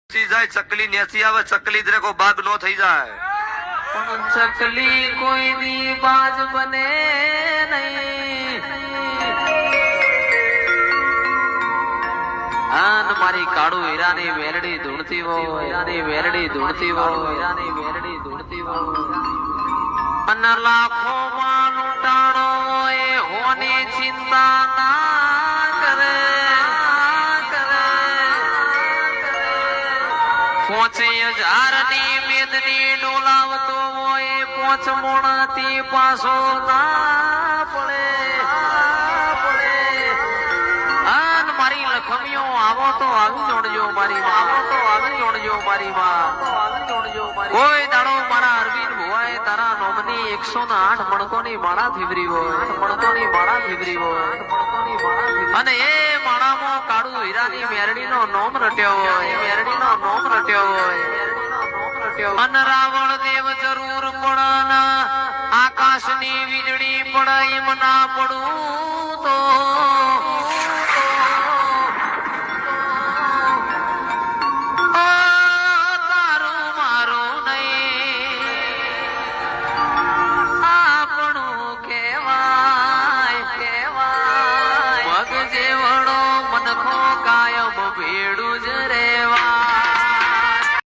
જાય ચકલી નેસી આવે ચકલી દરે કો બાગ નો થઈ જાય પણ ચકલી કોઈ દી બાજ બને નહીં આન મારી કાળુ હીરાની મેલડી ધૂણતી હોય હીરાની મેલડી ધૂણતી હોય હીરાની મેલડી ધૂણતી હોય અને લાખો માં લૂંટાણો એ હોની ચિંતા ના કરે 5000 ની મેદની ડોલાવતો હોય 5 મોણાથી પાછો ના પડે આન મારી લખમીઓ આવો તો આવી જોડજો મારી માં આવો તો આવી જોડજો મારી માં કોઈ દાડો મારા અરવિંદ ભુવાએ તારા નોમની 108 મણકોની માળા ફીવરી હોય મણકોની માળા ફીવરી હોય અને એ માળામાં કાળુ હીરાની મેરડીનો નોમ રટ્યો હોય મેરડીનો નોમ રટ્યો હોય અને રાવણ દેવ જરૂર પડન આકાશની વીજળી પડે એમ ના પડું તો તારું મારું નહીં આપણું કહેવાય કહેવાય મગ જેવડો મનખો કાયમ ભેડું